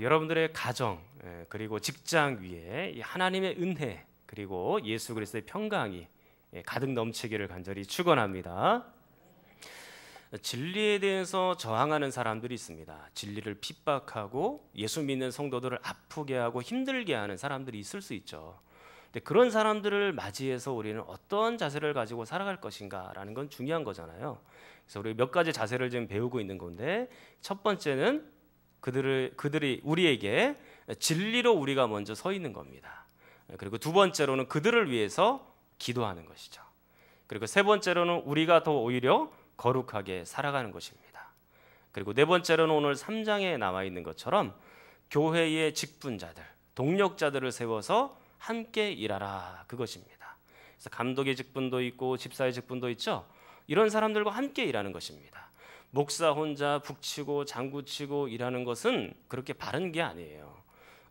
여러분들의 가정 그리고 직장 위에 이 하나님의 은혜 그리고 예수 그리스도의 평강이 가득 넘치기를 간절히 축원합니다. 진리에 대해서 저항하는 사람들이 있습니다. 진리를 핍박하고 예수 믿는 성도들을 아프게 하고 힘들게 하는 사람들이 있을 수 있죠. 근데 그런 사람들을 맞이해서 우리는 어떤 자세를 가지고 살아갈 것인가라는 건 중요한 거잖아요. 그래서 우리 몇 가지 자세를 지금 배우고 있는 건데, 첫 번째는 그들이 우리에게 진리로 우리가 먼저 서 있는 겁니다. 그리고 두 번째로는 그들을 위해서 기도하는 것이죠. 그리고 세 번째로는 우리가 더 오히려 거룩하게 살아가는 것입니다. 그리고 네 번째로는 오늘 3장에 나와 있는 것처럼 교회의 직분자들, 동력자들을 세워서 함께 일하라, 그것입니다. 그래서 감독의 직분도 있고 집사의 직분도 있죠. 이런 사람들과 함께 일하는 것입니다. 목사 혼자 북치고 장구치고 일하는 것은 그렇게 바른 게 아니에요.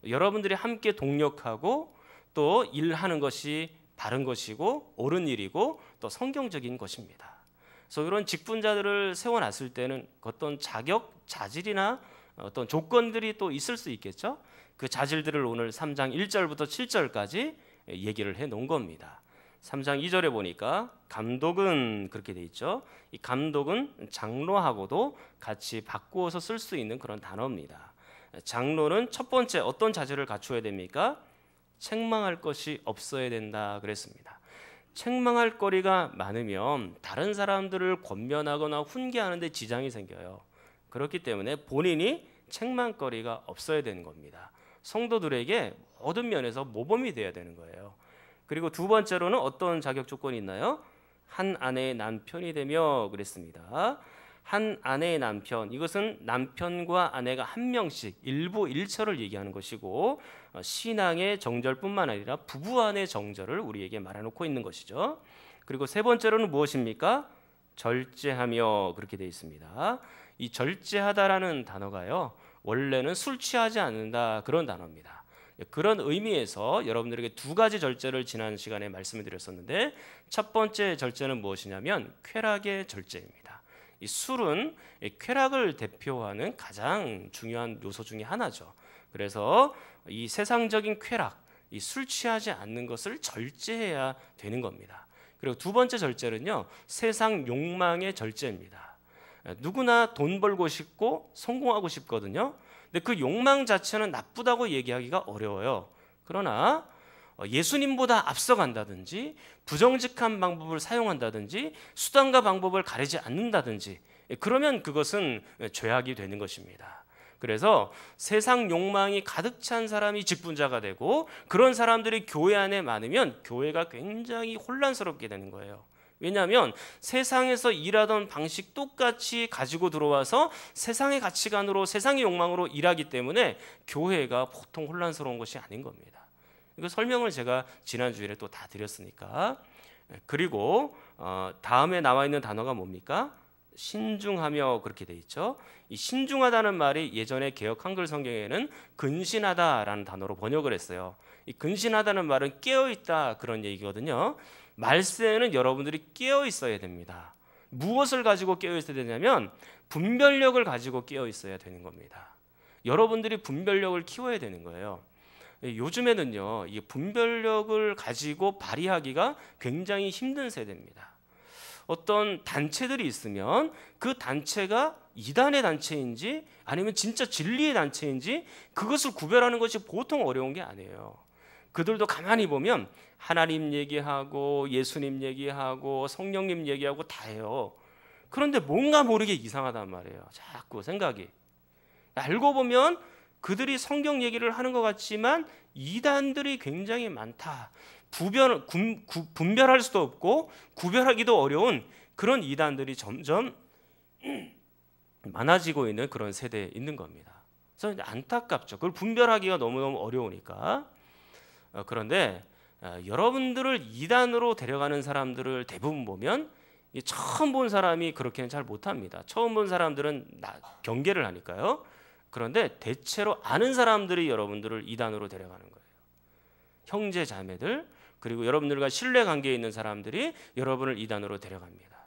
여러분들이 함께 동력하고 또 일하는 것이 바른 것이고 옳은 일이고 또 성경적인 것입니다. 그래서 이런 직분자들을 세워놨을 때는 어떤 자격, 자질이나 어떤 조건들이 또 있을 수 있겠죠. 그 자질들을 오늘 3장 1절부터 7절까지 얘기를 해놓은 겁니다. 3장 2절에 보니까 감독은 그렇게 돼 있죠. 이 감독은 장로하고도 같이 바꾸어서 쓸 수 있는 그런 단어입니다. 장로는 첫 번째 어떤 자질을 갖추어야 됩니까? 책망할 것이 없어야 된다 그랬습니다. 책망할 거리가 많으면 다른 사람들을 권면하거나 훈계하는 데 지장이 생겨요. 그렇기 때문에 본인이 책망거리가 없어야 되는 겁니다. 성도들에게 모든 면에서 모범이 되어야 되는 거예요. 그리고 두 번째로는 어떤 자격 조건이 있나요? 한 아내의 남편이 되며 그랬습니다. 한 아내의 남편, 이것은 남편과 아내가 한 명씩 일부 일처를 얘기하는 것이고, 신앙의 정절뿐만 아니라 부부 안의 정절을 우리에게 말해놓고 있는 것이죠. 그리고 세 번째로는 무엇입니까? 절제하며, 그렇게 되어 있습니다. 이 절제하다라는 단어가요, 원래는 술 취하지 않는다, 그런 단어입니다. 그런 의미에서 여러분들에게 두 가지 절제를 지난 시간에 말씀을 드렸었는데, 첫 번째 절제는 무엇이냐면 쾌락의 절제입니다. 이 술은 쾌락을 대표하는 가장 중요한 요소 중에 하나죠. 그래서 이 세상적인 쾌락, 이 술 취하지 않는 것을 절제해야 되는 겁니다. 그리고 두 번째 절제는요, 세상 욕망의 절제입니다. 누구나 돈 벌고 싶고 성공하고 싶거든요. 근데 그 욕망 자체는 나쁘다고 얘기하기가 어려워요. 그러나 예수님보다 앞서간다든지 부정직한 방법을 사용한다든지 수단과 방법을 가리지 않는다든지, 그러면 그것은 죄악이 되는 것입니다. 그래서 세상 욕망이 가득 찬 사람이 직분자가 되고, 그런 사람들이 교회 안에 많으면 교회가 굉장히 혼란스럽게 되는 거예요. 왜냐하면 세상에서 일하던 방식 똑같이 가지고 들어와서 세상의 가치관으로 세상의 욕망으로 일하기 때문에 교회가 보통 혼란스러운 것이 아닌 겁니다. 이거 설명을 제가 지난 주일에 또 다 드렸으니까. 그리고 다음에 나와 있는 단어가 뭡니까? 신중하며, 그렇게 돼 있죠. 이 신중하다는 말이 예전에 개역 한글 성경에는 근신하다라는 단어로 번역을 했어요. 이 근신하다는 말은 깨어 있다, 그런 얘기거든요. 말세에는 여러분들이 깨어 있어야 됩니다. 무엇을 가지고 깨어 있어야 되냐면 분별력을 가지고 깨어 있어야 되는 겁니다. 여러분들이 분별력을 키워야 되는 거예요. 요즘에는요, 이 분별력을 가지고 발휘하기가 굉장히 힘든 세대입니다. 어떤 단체들이 있으면 그 단체가 이단의 단체인지 아니면 진짜 진리의 단체인지 그것을 구별하는 것이 보통 어려운 게 아니에요. 그들도 가만히 보면 하나님 얘기하고 예수님 얘기하고 성령님 얘기하고 다 해요. 그런데 뭔가 모르게 이상하단 말이에요. 자꾸 생각이. 알고 보면 그들이 성경 얘기를 하는 것 같지만 이단들이 굉장히 많다. 분별할 수도 없고 구별하기도 어려운 그런 이단들이 점점 많아지고 있는 그런 세대에 있는 겁니다. 그래서 안타깝죠. 그걸 분별하기가 너무너무 어려우니까. 그런데 여러분들을 이단으로 데려가는 사람들을 대부분 보면 처음 본 사람이 그렇게는 잘 못합니다. 처음 본 사람들은 경계를 하니까요. 그런데 대체로 아는 사람들이 여러분들을 이단으로 데려가는 거예요. 형제 자매들, 그리고 여러분들과 신뢰 관계에 있는 사람들이 여러분을 이단으로 데려갑니다.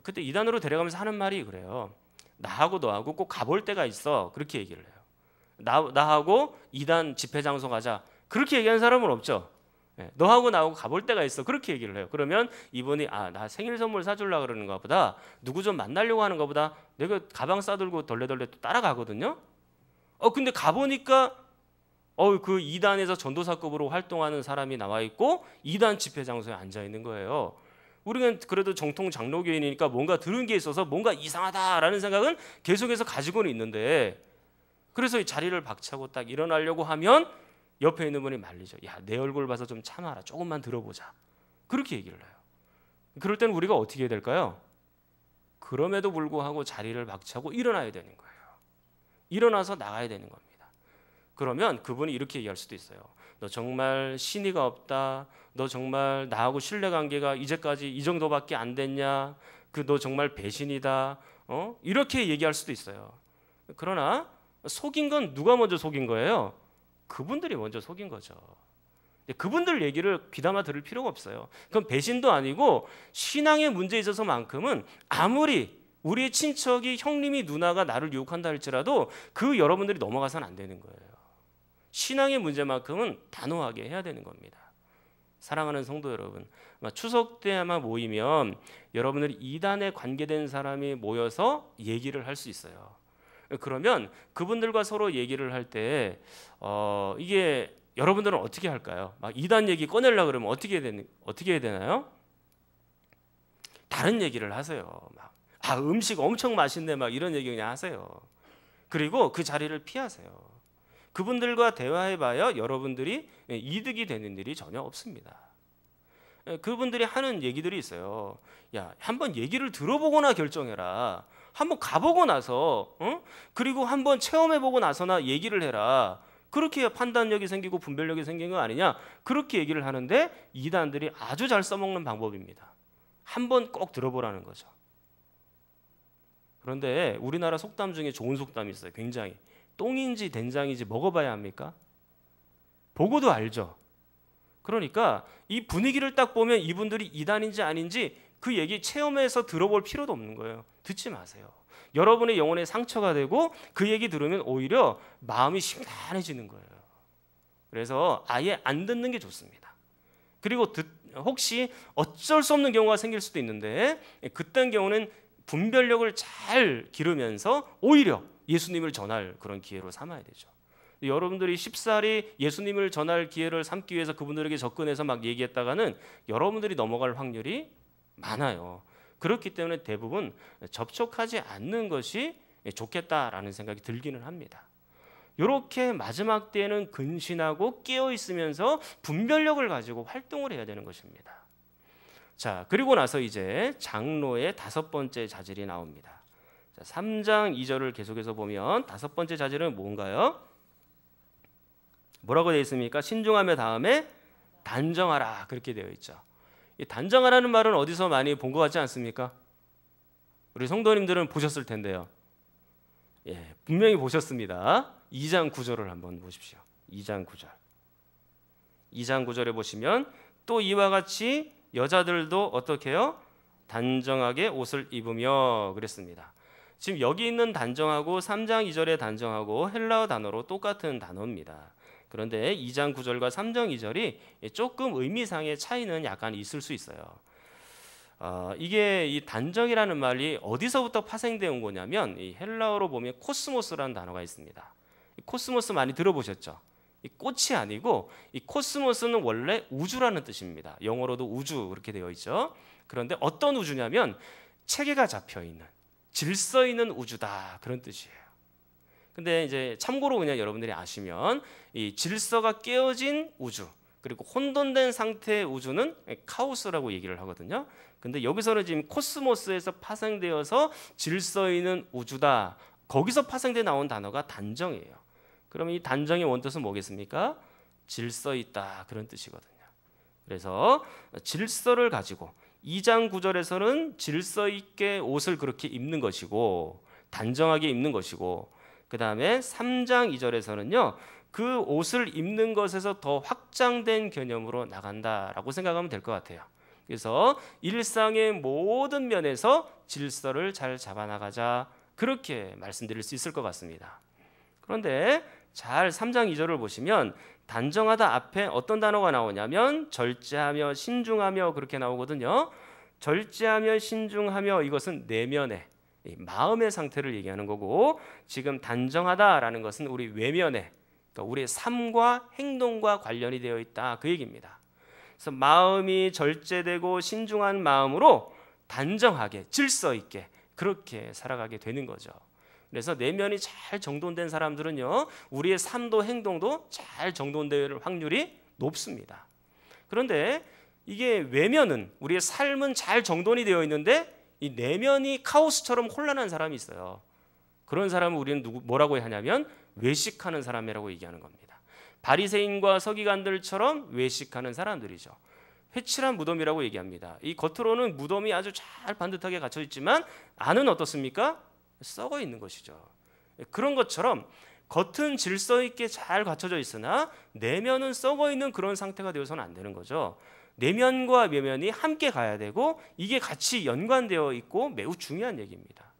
그때 이단으로 데려가면서 하는 말이 그래요. 나하고 너하고 꼭 가볼 때가 있어, 그렇게 얘기를 해요. 나하고 이단 집회 장소 가자. 그렇게 얘기하는 사람은 없죠. 너하고 나하고 가볼 때가 있어. 그렇게 얘기를 해요. 그러면 이분이 나 생일 선물 사주려고 그러는가 보다. 누구 좀 만나려고 하는가 보다. 내가 가방 싸들고 덜레덜레 또 따라가거든요. 근데 가보니까 그 이단에서 전도사급으로 활동하는 사람이 나와 있고 이단 집회 장소에 앉아 있는 거예요. 우리는 그래도 정통 장로교인이니까 뭔가 들은 게 있어서 뭔가 이상하다라는 생각은 계속해서 가지고는 있는데, 그래서 이 자리를 박차고 딱 일어나려고 하면 옆에 있는 분이 말리죠. 야, 내 얼굴 봐서 좀 참아라. 조금만 들어보자. 그렇게 얘기를 해요. 그럴 때는 우리가 어떻게 해야 될까요? 그럼에도 불구하고 자리를 박차고 일어나야 되는 거예요. 일어나서 나가야 되는 겁니다. 그러면 그분이 이렇게 얘기할 수도 있어요. 너 정말 신의가 없다. 너 정말 나하고 신뢰관계가 이제까지 이 정도밖에 안 됐냐. 너 정말 배신이다. 이렇게 얘기할 수도 있어요. 그러나 속인 건 누가 먼저 속인 거예요? 그분들이 먼저 속인 거죠. 그분들 얘기를 귀담아 들을 필요가 없어요. 그건 배신도 아니고 신앙의 문제에 있어서만큼은 아무리 우리의 친척이 형님이 누나가 나를 유혹한다 할지라도 여러분들이 넘어가서는 안 되는 거예요. 신앙의 문제만큼은 단호하게 해야 되는 겁니다. 사랑하는 성도 여러분, 추석 때만 모이면 여러분들이 이단에 관계된 사람이 모여서 얘기를 할 수 있어요. 그러면 그분들과 서로 얘기를 할 때 이게 여러분들은 어떻게 할까요? 막 이단 얘기 꺼내려고 그러면 어떻게 해야 되나요? 다른 얘기를 하세요. 음식 엄청 맛있네 막 이런 얘기 그냥 하세요. 그리고 그 자리를 피하세요. 그분들과 대화해봐야 여러분들이 이득이 되는 일이 전혀 없습니다. 그분들이 하는 얘기들이 있어요. 야, 한번 얘기를 들어보거나 결정해라. 한번 가보고 나서 그리고 한번 체험해보고 나서나 얘기를 해라. 그렇게 해야 판단력이 생기고 분별력이 생긴 거 아니냐. 그렇게 얘기를 하는데 이단들이 아주 잘 써먹는 방법입니다. 한번 꼭 들어보라는 거죠. 그런데 우리나라 속담 중에 좋은 속담이 있어요. 굉장히. 똥인지 된장인지 먹어봐야 합니까? 보고도 알죠. 그러니까 이 분위기를 딱 보면 이분들이 이단인지 아닌지 그 얘기 체험해서 들어볼 필요도 없는 거예요. 듣지 마세요. 여러분의 영혼에 상처가 되고 그 얘기 들으면 오히려 마음이 심란해지는 거예요. 그래서 아예 안 듣는 게 좋습니다. 그리고 혹시 어쩔 수 없는 경우가 생길 수도 있는데 그딴 경우는 분별력을 잘 기르면서 오히려 예수님을 전할 그런 기회로 삼아야 되죠. 여러분들이 쉽사리 예수님을 전할 기회를 삼기 위해서 그분들에게 접근해서 막 얘기했다가는 여러분들이 넘어갈 확률이 많아요. 그렇기 때문에 대부분 접촉하지 않는 것이 좋겠다라는 생각이 들기는 합니다. 이렇게 마지막 때에는 근신하고 깨어 있으면서 분별력을 가지고 활동을 해야 되는 것입니다. 자, 그리고 나서 이제 장로의 5번째 자질이 나옵니다. 자, 3장 2절을 계속해서 보면 5번째 자질은 뭔가요? 뭐라고 되어 있습니까? 신중하며 다음에 단정하라 그렇게 되어 있죠. 이 단정하라는 말은 어디서 많이 본 것 같지 않습니까? 우리 성도님들은 보셨을 텐데요. 예, 분명히 보셨습니다. 2장 9절을 한번 보십시오. 2장 9절. 2장 9절에 보시면 또 이와 같이 여자들도 어떻게 해요? 단정하게 옷을 입으며 그랬습니다. 지금 여기 있는 단정하고 3장 2절의 단정하고 헬라어 단어로 똑같은 단어입니다. 그런데 2장 9절과 3장 2절이 조금 의미상의 차이는 약간 있을 수 있어요. 이게 이 단정이라는 말이 어디서부터 파생되어 온 거냐면 이 헬라어로 보면 코스모스라는 단어가 있습니다. 이 코스모스 많이 들어보셨죠? 이 꽃이 아니고 이 코스모스는 원래 우주라는 뜻입니다. 영어로도 우주 그렇게 되어 있죠. 그런데 어떤 우주냐면 체계가 잡혀 있는 질서 있는 우주다 그런 뜻이에요. 근데 이제 참고로 그냥 여러분들이 아시면 이 질서가 깨어진 우주 그리고 혼돈된 상태의 우주는 카오스라고 얘기를 하거든요. 근데 여기서는 지금 코스모스에서 파생되어서 질서 있는 우주다. 거기서 파생돼 나온 단어가 단정이에요. 그러면 이 단정의 원뜻은 뭐겠습니까? 질서 있다 그런 뜻이거든요. 그래서 질서를 가지고 2장 9절에서는 질서 있게 옷을 그렇게 입는 것이고 단정하게 입는 것이고 그 다음에 3장 2절에서는요 그 옷을 입는 것에서 더 확장된 개념으로 나간다라고 생각하면 될 것 같아요. 그래서 일상의 모든 면에서 질서를 잘 잡아나가자 그렇게 말씀드릴 수 있을 것 같습니다. 그런데 잘 3장 2절을 보시면 단정하다 앞에 어떤 단어가 나오냐면 절제하며 신중하며 그렇게 나오거든요. 절제하며 신중하며 이것은 내면의 마음의 상태를 얘기하는 거고, 지금 단정하다라는 것은 우리 외면의, 그러니까 우리의 삶과 행동과 관련이 되어 있다 그 얘기입니다. 그래서 마음이 절제되고 신중한 마음으로 단정하게 질서 있게 그렇게 살아가게 되는 거죠. 그래서 내면이 잘 정돈된 사람들은요, 우리의 삶도 행동도 잘 정돈될 확률이 높습니다. 그런데 이게 외면은, 우리의 삶은 잘 정돈이 되어 있는데 이 내면이 카오스처럼 혼란한 사람이 있어요. 그런 사람을 우리는 뭐라고 하냐면 외식하는 사람이라고 얘기하는 겁니다. 바리새인과 서기관들처럼 외식하는 사람들이죠. 회칠한 무덤이라고 얘기합니다. 이 겉으로는 무덤이 아주 잘 반듯하게 갇혀 있지만 안은 어떻습니까? 썩어 있는 것이죠. 그런 것처럼 겉은 질서 있게 잘 갖춰져 있으나 내면은 썩어 있는 그런 상태가 되어서는 안 되는 거죠. 내면과 외면이 함께 가야 되고 이게 같이 연관되어 있고 매우 중요한 얘기입니다.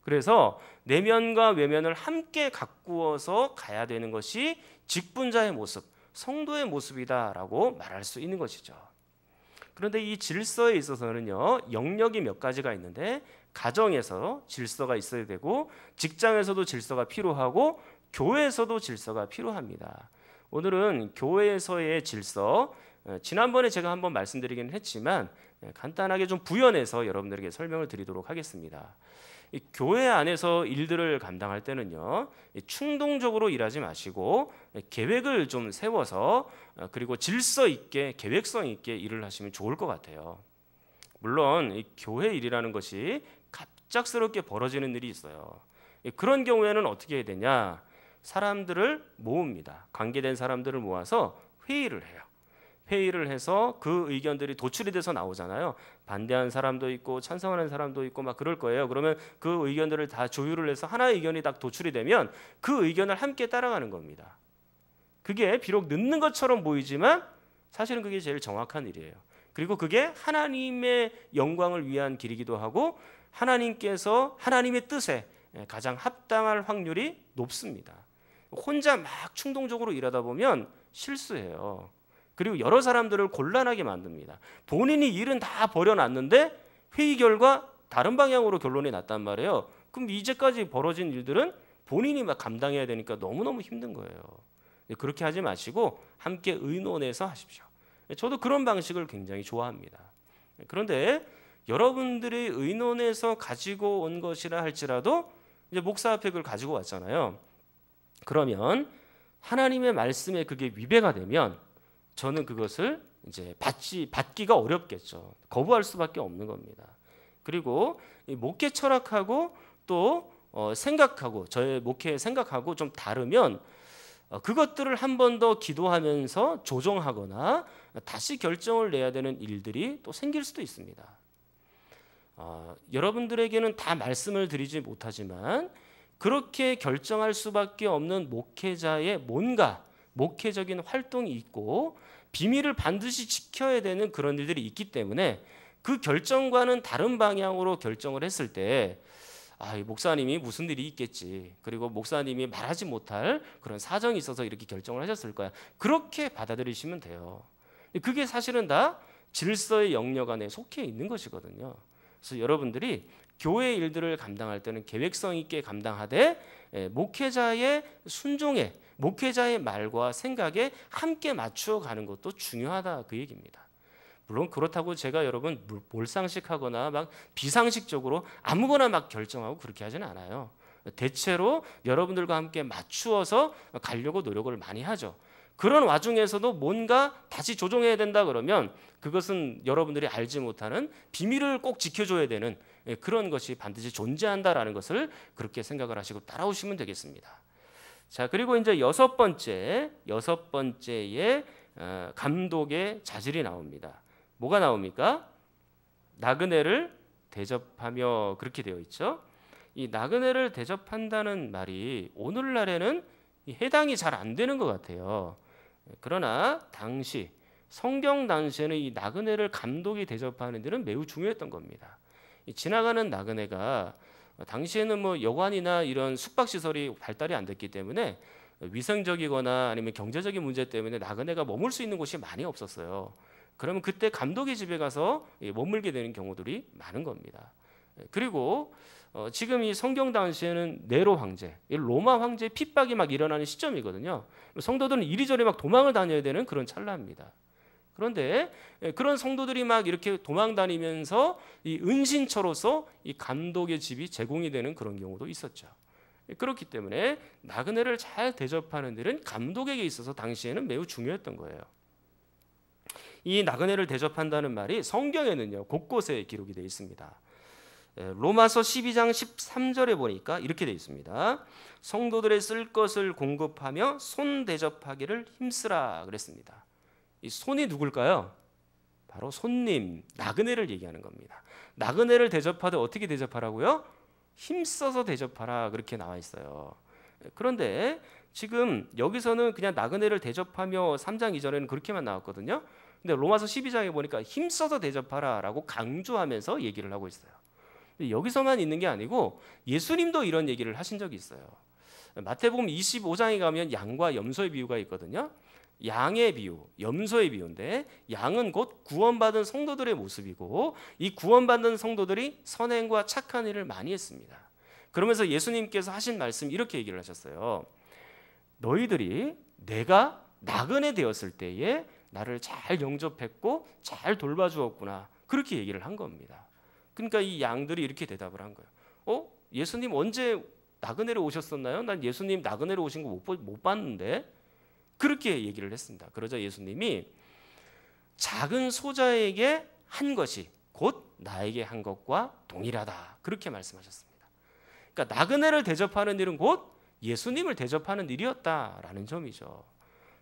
그래서 내면과 외면을 함께 가꾸어서 가야 되는 것이 직분자의 모습, 성도의 모습이다라고 말할 수 있는 것이죠. 그런데 이 질서에 있어서는요, 영역이 몇 가지가 있는데 가정에서 질서가 있어야 되고 직장에서도 질서가 필요하고 교회에서도 질서가 필요합니다. 오늘은 교회에서의 질서, 지난번에 제가 한번 말씀드리긴 했지만 간단하게 좀 부연해서 여러분들에게 설명을 드리도록 하겠습니다. 이 교회 안에서 일들을 감당할 때는요, 충동적으로 일하지 마시고 계획을 좀 세워서 그리고 질서 있게 계획성 있게 일을 하시면 좋을 것 같아요. 물론 이 교회 일이라는 것이 갑작스럽게 벌어지는 일이 있어요. 그런 경우에는 어떻게 해야 되냐? 사람들을 모읍니다. 관계된 사람들을 모아서 회의를 해요. 회의를 해서 그 의견들이 도출이 돼서 나오잖아요. 반대하는 사람도 있고 찬성하는 사람도 있고 막 그럴 거예요. 그러면 그 의견들을 다 조율을 해서 하나의 의견이 딱 도출이 되면 그 의견을 함께 따라가는 겁니다. 그게 비록 늦는 것처럼 보이지만 사실은 그게 제일 정확한 일이에요. 그리고 그게 하나님의 영광을 위한 길이기도 하고 하나님께서 하나님의 뜻에 가장 합당할 확률이 높습니다. 혼자 막 충동적으로 일하다 보면 실수해요. 그리고 여러 사람들을 곤란하게 만듭니다. 본인이 일은 다 버려놨는데 회의 결과 다른 방향으로 결론이 났단 말이에요. 그럼 이제까지 벌어진 일들은 본인이 막 감당해야 되니까 너무너무 힘든 거예요. 그렇게 하지 마시고 함께 의논해서 하십시오. 저도 그런 방식을 굉장히 좋아합니다. 그런데 여러분들이 의논해서 가지고 온 것이라 할지라도 이제 목사 앞에 그걸 가지고 왔잖아요. 그러면 하나님의 말씀에 그게 위배가 되면 저는 그것을 이제 받기가 어렵겠죠. 거부할 수밖에 없는 겁니다. 그리고 이 목회 철학하고 또 생각하고 저의 목회 생각하고 좀 다르면 그것들을 한 번 더 기도하면서 조정하거나 다시 결정을 내야 되는 일들이 또 생길 수도 있습니다. 여러분들에게는 다 말씀을 드리지 못하지만 그렇게 결정할 수밖에 없는 목회자의 뭔가 목회적인 활동이 있고 비밀을 반드시 지켜야 되는 그런 일들이 있기 때문에 그 결정과는 다른 방향으로 결정을 했을 때 이 목사님이 무슨 일이 있겠지, 그리고 목사님이 말하지 못할 그런 사정이 있어서 이렇게 결정을 하셨을 거야, 그렇게 받아들이시면 돼요. 그게 사실은 다 질서의 영역 안에 속해 있는 것이거든요. 그래서 여러분들이 교회 일들을 감당할 때는 계획성 있게 감당하되 목회자의 순종에 목회자의 말과 생각에 함께 맞추어 가는 것도 중요하다 그 얘기입니다. 물론 그렇다고 제가 여러분 몰상식하거나 막 비상식적으로 아무거나 막 결정하고 그렇게 하지는 않아요. 대체로 여러분들과 함께 맞추어서 가려고 노력을 많이 하죠. 그런 와중에서도 뭔가 다시 조정해야 된다 그러면 그것은 여러분들이 알지 못하는 비밀을 꼭 지켜줘야 되는 그런 것이 반드시 존재한다라는 것을 그렇게 생각을 하시고 따라오시면 되겠습니다. 자, 그리고 이제 여섯 번째의 감독의 자질이 나옵니다. 뭐가 나옵니까? 나그네를 대접하며 그렇게 되어 있죠. 이 나그네를 대접한다는 말이 오늘날에는 해당이 잘 안 되는 것 같아요. 그러나 당시 성경 당시에는 이 나그네를 감독이 대접하는 데는 매우 중요했던 겁니다. 지나가는 나그네가 당시에는 뭐 여관이나 이런 숙박시설이 발달이 안 됐기 때문에 위생적이거나 아니면 경제적인 문제 때문에 나그네가 머물 수 있는 곳이 많이 없었어요. 그러면 그때 감독의 집에 가서 머물게 되는 경우들이 많은 겁니다. 그리고 지금 이 성경 당시에는 네로 황제, 로마 황제의 핍박이 막 일어나는 시점이거든요. 성도들은 이리저리 막 도망을 다녀야 되는 그런 찰나입니다. 그런데 그런 성도들이 막 이렇게 도망 다니면서 이 은신처로서 이 감독의 집이 제공이 되는 그런 경우도 있었죠. 그렇기 때문에 나그네를 잘 대접하는 일은 감독에게 있어서 당시에는 매우 중요했던 거예요. 이 나그네를 대접한다는 말이 성경에는요 곳곳에 기록이 되어 있습니다. 로마서 12장 13절에 보니까 이렇게 되어 있습니다. 성도들의 쓸 것을 공급하며 손 대접하기를 힘쓰라 그랬습니다. 이 손이 누굴까요? 바로 손님, 나그네를 얘기하는 겁니다. 나그네를 대접하되 어떻게 대접하라고요? 힘써서 대접하라 그렇게 나와 있어요. 그런데 지금 여기서는 그냥 나그네를 대접하며 3장 2절에는 그렇게만 나왔거든요. 근데 로마서 12장에 보니까 힘써서 대접하라라고 강조하면서 얘기를 하고 있어요. 여기서만 있는 게 아니고 예수님도 이런 얘기를 하신 적이 있어요. 마태복음 25장에 가면 양과 염소의 비유가 있거든요. 양의 비유, 염소의 비유인데 양은 곧 구원받은 성도들의 모습이고 이 구원받은 성도들이 선행과 착한 일을 많이 했습니다. 그러면서 예수님께서 하신 말씀 이렇게 얘기를 하셨어요. 너희들이 내가 나그네 되었을 때에 나를 잘 영접했고 잘 돌봐주었구나 그렇게 얘기를 한 겁니다. 그러니까 이 양들이 이렇게 대답을 한 거예요. 예수님 언제 나그네로 오셨었나요? 난 예수님 나그네로 오신 거 못 봤는데 그렇게 얘기를 했습니다. 그러자 예수님이 작은 소자에게 한 것이 곧 나에게 한 것과 동일하다 그렇게 말씀하셨습니다. 그러니까 나그네를 대접하는 일은 곧 예수님을 대접하는 일이었다라는 점이죠.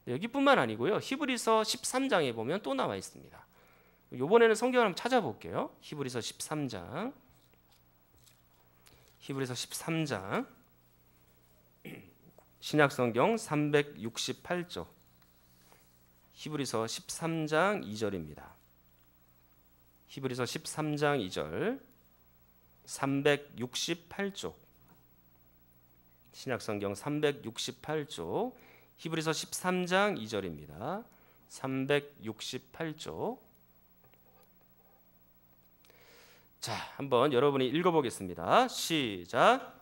여기뿐만 아니고요. 히브리서 13장에 보면 또 나와 있습니다. 이번에는 성경을 한번 찾아볼게요. 히브리서 13장. 히브리서 13장. 신약성경 368쪽. 히브리서 13장 2절입니다. 히브리서 13장 2절. 368쪽. 신약성경 368쪽. 히브리서 13장 2절입니다. 368쪽. 자, 한번 여러분이 읽어보겠습니다. 시작.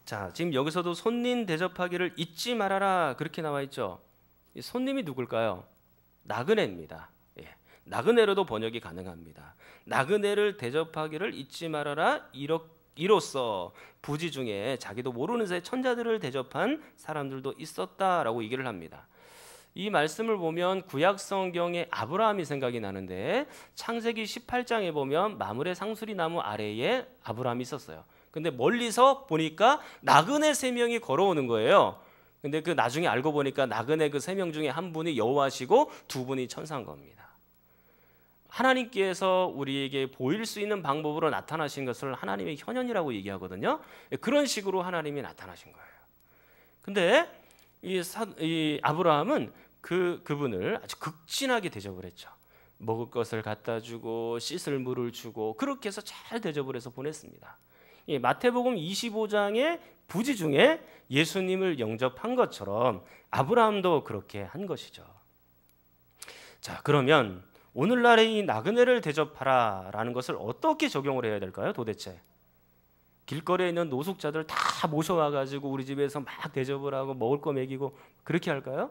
자, 지금 여기서도 손님 대접하기를 잊지 말아라 그렇게 나와 있죠. 이 손님이 누굴까요? 나그네입니다. 예, 나그네로도 번역이 가능합니다. 나그네를 대접하기를 잊지 말아라 이로써 부지 중에 자기도 모르는 사이 천자들을 대접한 사람들도 있었다라고 얘기를 합니다. 이 말씀을 보면 구약 성경의 아브라함이 생각이 나는데 창세기 18장에 보면 마므레 상수리 나무 아래에 아브라함이 있었어요. 근데 멀리서 보니까 나그네 3명이 걸어오는 거예요. 근데 그 나중에 알고 보니까 나그네 그 3명 중에 한 분이 여호와시고 2분이 천사인 겁니다. 하나님께서 우리에게 보일 수 있는 방법으로 나타나신 것을 하나님의 현현이라고 얘기하거든요. 그런 식으로 하나님이 나타나신 거예요. 근데 이 아브라함은 그분을 아주 극진하게 대접을 했죠. 먹을 것을 갖다 주고 씻을 물을 주고 그렇게 해서 잘 대접을 해서 보냈습니다. 마태복음 25장의 부지 중에 예수님을 영접한 것처럼 아브라함도 그렇게 한 것이죠. 자, 그러면 오늘날의 이 나그네를 대접하라라는 것을 어떻게 적용을 해야 될까요? 도대체 길거리에 있는 노숙자들 다 모셔와가지고 우리 집에서 막 대접을 하고 먹을 거 먹이고 그렇게 할까요?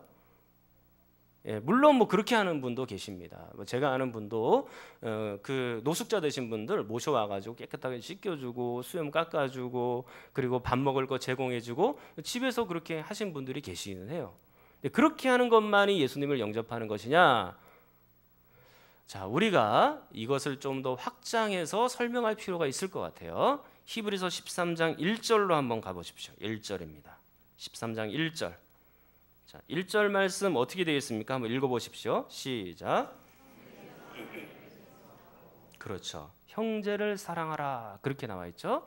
예, 물론 뭐 그렇게 하는 분도 계십니다. 제가 아는 분도 그 노숙자 되신 분들 모셔와가지고 깨끗하게 씻겨주고 수염 깎아주고 그리고 밥 먹을 거 제공해주고 집에서 그렇게 하신 분들이 계시기는 해요. 그렇게 하는 것만이 예수님을 영접하는 것이냐? 자, 우리가 이것을 좀 더 확장해서 설명할 필요가 있을 것 같아요. 히브리서 13장 1절로 한번 가보십시오. 1절입니다. 13장 1절. 자, 1절 말씀 어떻게 되어 있습니까? 한번 읽어보십시오. 시작. 그렇죠. 형제를 사랑하라 그렇게 나와 있죠.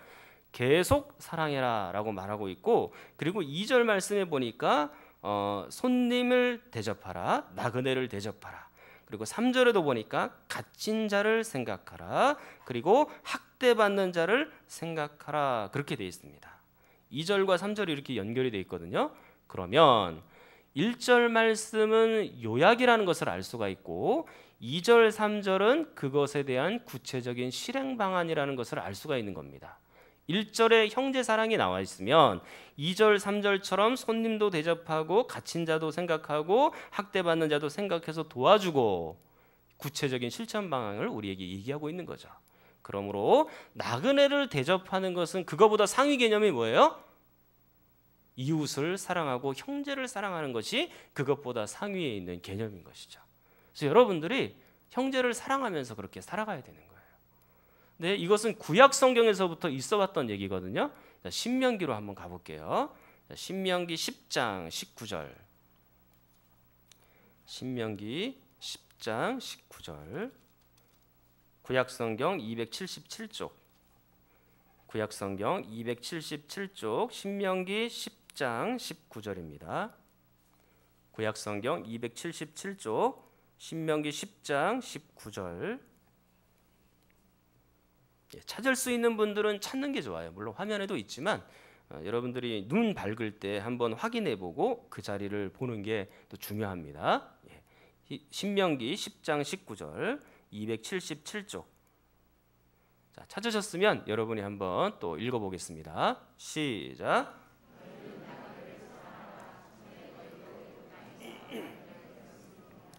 계속 사랑해라 라고 말하고 있고 그리고 2절 말씀에 보니까 손님을 대접하라 나그네를 대접하라 그리고 3절에도 보니까 갇힌 자를 생각하라. 그리고 학대받는 자를 생각하라. 그렇게 되어 있습니다. 2절과 3절이 이렇게 연결이 되어 있거든요. 그러면 1절 말씀은 요약이라는 것을 알 수가 있고 2절, 3절은 그것에 대한 구체적인 실행 방안이라는 것을 알 수가 있는 겁니다. 1절에 형제 사랑이 나와 있으면 2절, 3절처럼 손님도 대접하고 갇힌 자도 생각하고 학대받는 자도 생각해서 도와주고 구체적인 실천 방향을 우리에게 얘기하고 있는 거죠. 그러므로 나그네를 대접하는 것은 그거보다 상위 개념이 뭐예요? 이웃을 사랑하고 형제를 사랑하는 것이 그것보다 상위에 있는 개념인 것이죠. 그래서 여러분들이 형제를 사랑하면서 그렇게 살아가야 되는 거예요. 네, 이것은 구약 성경에서부터 있어왔던 얘기거든요. 자, 신명기로 한번 가볼게요. 자, 신명기 10장 19절. 신명기 10장 19절. 구약 성경 277쪽. 구약 성경 277쪽 신명기 10장 19절입니다. 구약 성경 277쪽 신명기 10장 19절. 찾을 수 있는 분들은 찾는 게 좋아요. 물론 화면에도 있지만 여러분들이 눈 밝을 때 한번 확인해 보고 그 자리를 보는 게 또 중요합니다. 신명기 10장 19절 277쪽. 자, 찾으셨으면 여러분이 한번 또 읽어보겠습니다. 시작.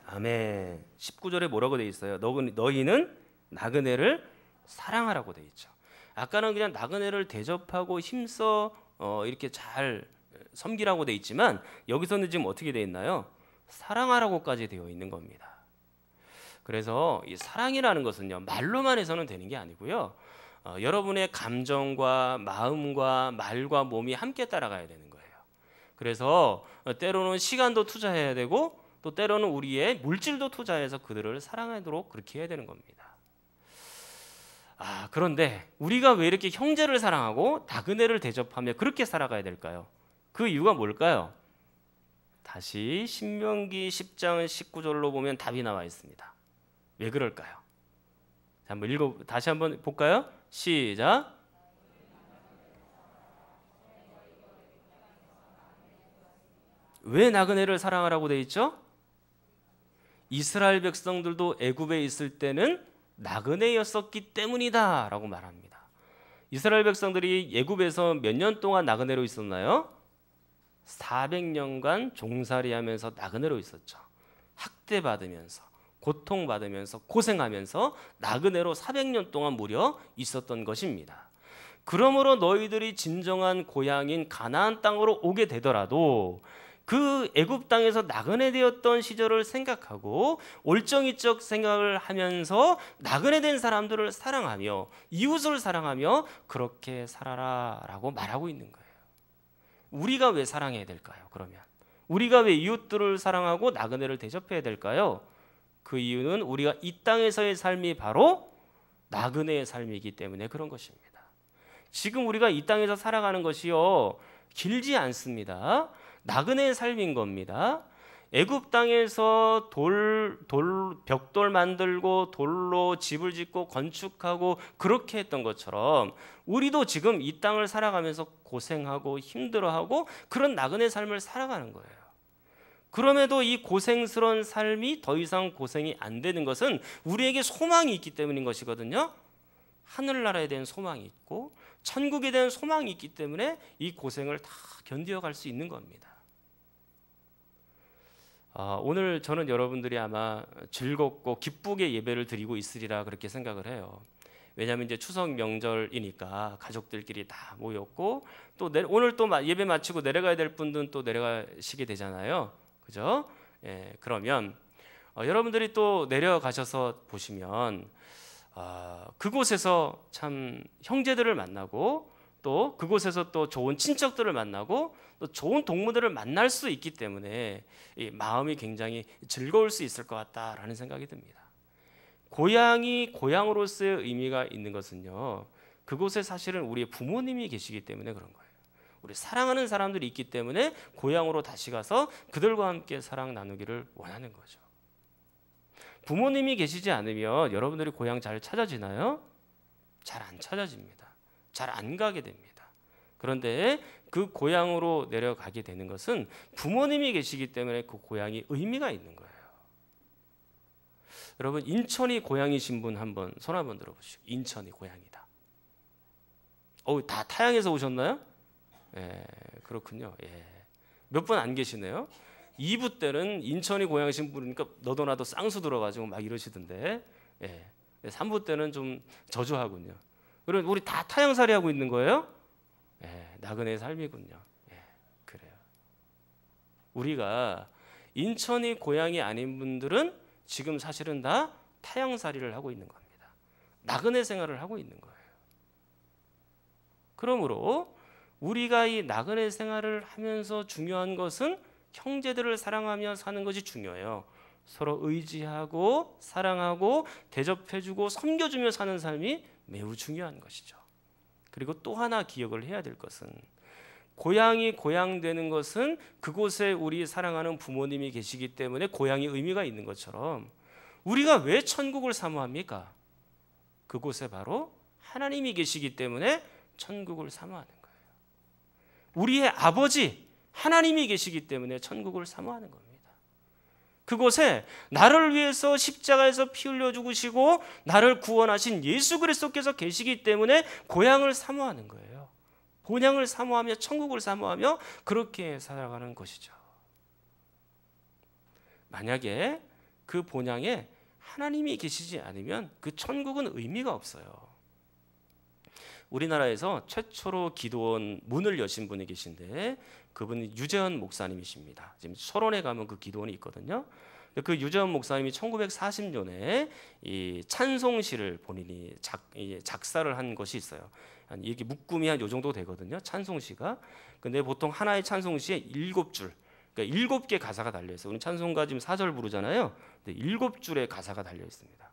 아멘. 19절에 뭐라고 돼 있어요? 너희는 나그네를 사랑하라고 돼 있죠. 아까는 그냥 나그네를 대접하고 힘써 이렇게 잘 섬기라고 돼 있지만 여기서는 지금 어떻게 돼 있나요? 사랑하라고까지 되어 있는 겁니다. 그래서 이 사랑이라는 것은요 말로만 해서는 되는 게 아니고요 여러분의 감정과 마음과 말과 몸이 함께 따라가야 되는 거예요. 그래서 때로는 시간도 투자해야 되고 또 때로는 우리의 물질도 투자해서 그들을 사랑하도록 그렇게 해야 되는 겁니다. 그런데 우리가 왜 이렇게 형제를 사랑하고 나그네를 대접하며 그렇게 살아가야 될까요? 그 이유가 뭘까요? 다시 신명기 10장 19절로 보면 답이 나와 있습니다. 왜 그럴까요? 다시 한번 볼까요? 시작. 왜 나그네를 사랑하라고 돼 있죠? 이스라엘 백성들도 애굽에 있을 때는 나그네였었기 때문이다라고 말합니다. 이스라엘 백성들이 애굽에서 몇 년 동안 나그네로 있었나요? 400년간 종살이하면서 나그네로 있었죠. 학대받으면서 고통받으면서 고생하면서 나그네로 400년 동안 무려 있었던 것입니다. 그러므로 너희들이 진정한 고향인 가나안 땅으로 오게 되더라도 그 애굽 땅에서 나그네 되었던 시절을 생각하고 올정이적 생각을 하면서 나그네 된 사람들을 사랑하며 이웃을 사랑하며 그렇게 살아라라고 말하고 있는 거예요. 우리가 왜 사랑해야 될까요? 그러면 우리가 왜 이웃들을 사랑하고 나그네를 대접해야 될까요? 그 이유는 우리가 이 땅에서의 삶이 바로 나그네의 삶이기 때문에 그런 것입니다. 지금 우리가 이 땅에서 살아가는 것이요 길지 않습니다. 나그네의 삶인 겁니다. 애굽 땅에서 벽돌 만들고 돌로 집을 짓고 건축하고 그렇게 했던 것처럼 우리도 지금 이 땅을 살아가면서 고생하고 힘들어하고 그런 나그네 삶을 살아가는 거예요. 그럼에도 이 고생스러운 삶이 더 이상 고생이 안 되는 것은 우리에게 소망이 있기 때문인 것이거든요. 하늘나라에 대한 소망이 있고 천국에 대한 소망이 있기 때문에 이 고생을 다 견뎌갈 수 있는 겁니다. 오늘 저는 여러분들이 아마 즐겁고 기쁘게 예배를 드리고 있으리라 그렇게 생각을 해요. 왜냐하면 이제 추석 명절이니까 가족들끼리 다 모였고 또 오늘 또 예배 마치고 내려가야 될 분들은 또 내려가시게 되잖아요. 그죠? 예, 그러면 여러분들이 또 내려가셔서 보시면 그곳에서 참 형제들을 만나고 또 그곳에서 또 좋은 친척들을 만나고 또 좋은 동무들을 만날 수 있기 때문에 이 마음이 굉장히 즐거울 수 있을 것 같다라는 생각이 듭니다. 고향이 고향으로서의 의미가 있는 것은요, 그곳에 사실은 우리의 부모님이 계시기 때문에 그런 거예요. 우리 사랑하는 사람들이 있기 때문에 고향으로 다시 가서 그들과 함께 사랑 나누기를 원하는 거죠. 부모님이 계시지 않으면 여러분들이 고향 잘 찾아지나요? 잘 안 찾아집니다. 잘 안 가게 됩니다. 그런데 그 고향으로 내려가게 되는 것은 부모님이 계시기 때문에 그 고향이 의미가 있는 거예요. 여러분, 인천이 고향이신 분 한번 손 한번 들어보시죠. 인천이 고향이다. 다 타양에서 오셨나요? 예, 그렇군요. 예. 몇 분 안 계시네요. 2부 때는 인천이 고향이신 분이니까 너도 나도 쌍수 들어가지고 막 이러시던데, 예. 3부 때는 좀 저조하군요. 그럼 우리 다 타양살이 하고 있는 거예요? 예, 나그네 삶이군요. 예, 그래요. 우리가 인천이 고향이 아닌 분들은 지금 사실은 다 타양살이를 하고 있는 겁니다. 나그네 생활을 하고 있는 거예요. 그러므로 우리가 이 나그네 생활을 하면서 중요한 것은 형제들을 사랑하며 사는 것이 중요해요. 서로 의지하고 사랑하고 대접해주고 섬겨주며 사는 삶이 매우 중요한 것이죠. 그리고 또 하나 기억을 해야 될 것은 고향이 고향되는 것은 그곳에 우리 사랑하는 부모님이 계시기 때문에 고향이 의미가 있는 것처럼 우리가 왜 천국을 사모합니까? 그곳에 바로 하나님이 계시기 때문에 천국을 사모하는 거예요. 우리의 아버지 하나님이 계시기 때문에 천국을 사모하는 겁니다. 그곳에 나를 위해서 십자가에서 피 흘려 죽으시고 나를 구원하신 예수 그리스도께서 계시기 때문에 고향을 사모하는 거예요. 본향을 사모하며 천국을 사모하며 그렇게 살아가는 것이죠. 만약에 그 본향에 하나님이 계시지 않으면 그 천국은 의미가 없어요. 우리나라에서 최초로 기도원 문을 여신 분이 계신데 그분이 유재현 목사님이십니다. 지금 철원에 가면 그 기도원이 있거든요. 그 유재현 목사님이 1940년에 이 찬송시를 본인이 작사를 한 것이 있어요. 이게 묶음이 한 요 정도 되거든요. 찬송시가. 근데 보통 하나의 찬송시에 7줄, 그러니까 7개 가사가 달려 있어요. 우리 찬송가 지금 4절 부르잖아요. 근데 7줄의 가사가 달려 있습니다.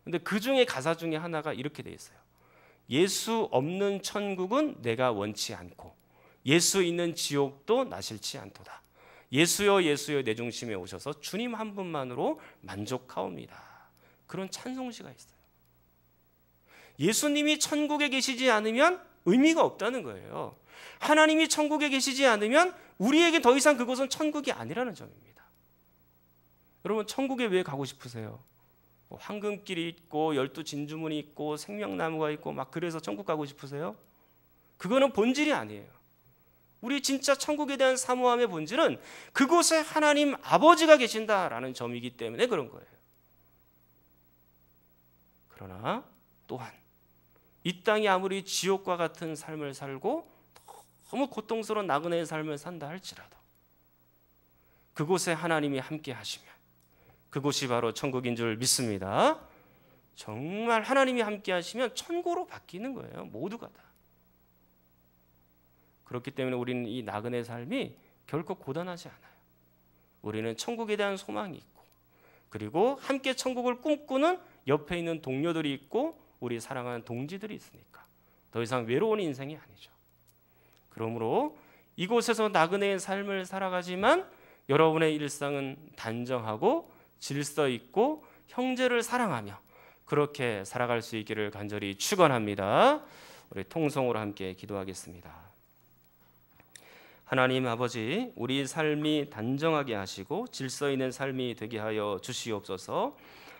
근데 그 중에 가사 중에 하나가 이렇게 돼 있어요. 예수 없는 천국은 내가 원치 않고 예수 있는 지옥도 나 싫지 않도다. 예수여 예수여 내 중심에 오셔서 주님 한 분만으로 만족하옵니다. 그런 찬송시가 있어요. 예수님이 천국에 계시지 않으면 의미가 없다는 거예요. 하나님이 천국에 계시지 않으면 우리에게 더 이상 그곳은 천국이 아니라는 점입니다. 여러분, 천국에 왜 가고 싶으세요? 황금길이 있고 12진주문이 있고 생명나무가 있고 막 그래서 천국 가고 싶으세요? 그거는 본질이 아니에요. 우리 진짜 천국에 대한 사모함의 본질은 그곳에 하나님 아버지가 계신다라는 점이기 때문에 그런 거예요. 그러나 또한 이 땅이 아무리 지옥과 같은 삶을 살고 너무 고통스러운 나그네의 삶을 산다 할지라도 그곳에 하나님이 함께 하시면 그곳이 바로 천국인 줄 믿습니다. 정말 하나님이 함께 하시면 천국으로 바뀌는 거예요. 모두가 다. 그렇기 때문에 우리는 이 나그네 삶이 결코 고단하지 않아요. 우리는 천국에 대한 소망이 있고 그리고 함께 천국을 꿈꾸는 옆에 있는 동료들이 있고 우리 사랑하는 동지들이 있으니까 더 이상 외로운 인생이 아니죠. 그러므로 이곳에서 나그네의 삶을 살아가지만 여러분의 일상은 단정하고 질서 있고 형제를 사랑하며 그렇게 살아갈 수 있기를 간절히 축원합니다. 우리 통성으로 함께 기도하겠습니다. 하나님 아버지, 우리 삶이 단정하게 하시고 질서 있는 삶이 되게 하여 주시옵소서.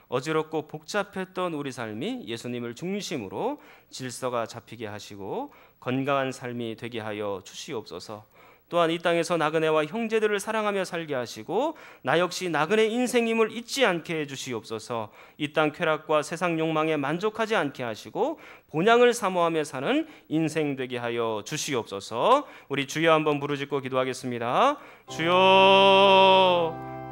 어지럽고 복잡했던 우리 삶이 예수님을 중심으로 질서가 잡히게 하시고 건강한 삶이 되게 하여 주시옵소서. 또한 이 땅에서 나그네와 형제들을 사랑하며 살게 하시고 나 역시 나그네 인생임을 잊지 않게 해주시옵소서. 이 땅 쾌락과 세상 욕망에 만족하지 않게 하시고 본향을 사모하며 사는 인생 되게 하여 주시옵소서. 우리 주여 한번 부르짖고 기도하겠습니다. 주여